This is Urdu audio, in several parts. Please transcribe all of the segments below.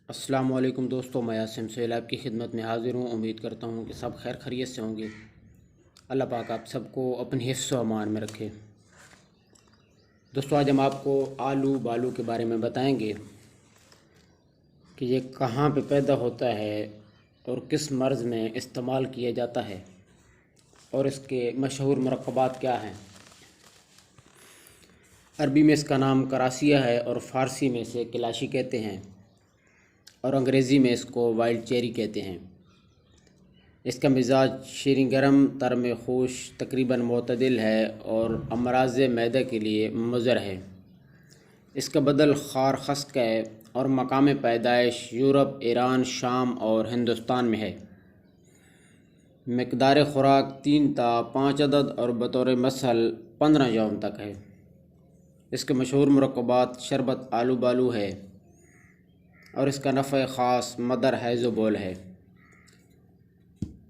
السلام علیکم دوستو، میں عاصم سہیل آپ کی خدمت میں حاضر ہوں۔ امید کرتا ہوں کہ سب خیر خیریت سے ہوں گے۔ اللہ پاک آپ سب کو اپنی حفظ و امان میں رکھے۔ دوستو، آج ہم آپ کو آلو بالو کے بارے میں بتائیں گے کہ یہ کہاں پہ پیدا ہوتا ہے اور کس مرض میں استعمال کیا جاتا ہے اور اس کے مشہور مرکبات کیا ہیں۔ عربی میں اس کا نام کراسیہ ہے اور فارسی میں اسے کلاشی کہتے ہیں اور انگریزی میں اس کو وائلڈ چیری کہتے ہیں۔ اس کا مزاج شیریں گرم، طعم خوش، تقریباً معتدل ہے اور امراض معدہ کے لیے مضر ہے۔ اس کا بدل خار خشک ہے اور مقام پیدائش یورپ، ایران، شام اور ہندوستان میں ہے۔ مقدار خوراک 3 تا 5 عدد اور بطور مثل 15 یوم تک ہے۔ اس کے مشہور مرکبات شربت آلو بالو ہے اور اس کا نفع خاص مدر ہیزوبول ہے۔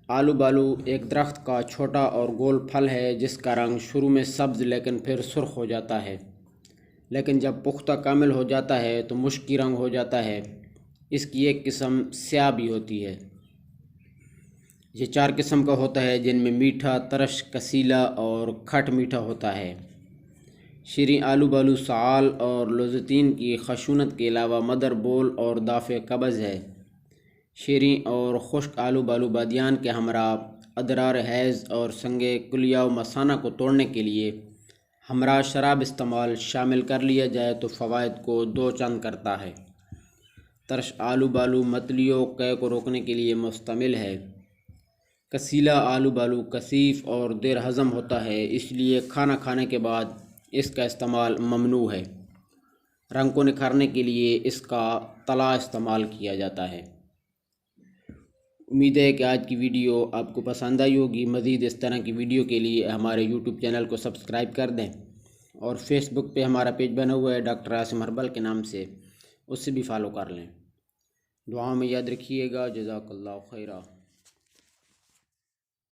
آلو بالو ایک درخت کا چھوٹا اور گول پھل ہے جس کا رنگ شروع میں سبز لیکن پھر سرخ ہو جاتا ہے، لیکن جب پختہ کامل ہو جاتا ہے تو مشکی رنگ ہو جاتا ہے۔ اس کی ایک قسم سیاہ بھی ہوتی ہے۔ یہ 4 قسم کا ہوتا ہے جن میں میٹھا، ترش، کسیلا اور کھٹ میٹھا ہوتا ہے۔ شیریں آلو بالو سعال اور لوزتین کی خشونت کے علاوہ مدر بول اور دافع قبض ہے۔ شیریں اور خشک آلو بالو بادیان کے ہمراہ ادرار حیض اور سنگ کلیہ و مثانہ کو توڑنے کے لیے ہمراہ شراب استعمال شامل کر لیا جائے تو فوائد کو 2 چند کرتا ہے۔ ترش آلو بالو متلی و قے کو روکنے کے لیے مشتمل ہے۔ کسیلا آلو بالو کثیف اور دیر ہضم ہوتا ہے، اس لیے کھانا کھانے کے بعد اس کا استعمال ممنوع ہے۔ رنگ کو نکھارنے کے لیے اس کا تلا استعمال کیا جاتا ہے۔ امید ہے کہ آج کی ویڈیو آپ کو پسند آئی ہوگی۔ مزید اس طرح کی ویڈیو کے لیے ہمارے یوٹیوب چینل کو سبسکرائب کر دیں اور فیس بک پہ ہمارا پیج بنا ہوا ہے ڈاکٹر عاصم ہربل کے نام سے، اس سے بھی فالو کر لیں۔ دعاؤں میں یاد رکھیے گا۔ جزاک اللہ خیرہ۔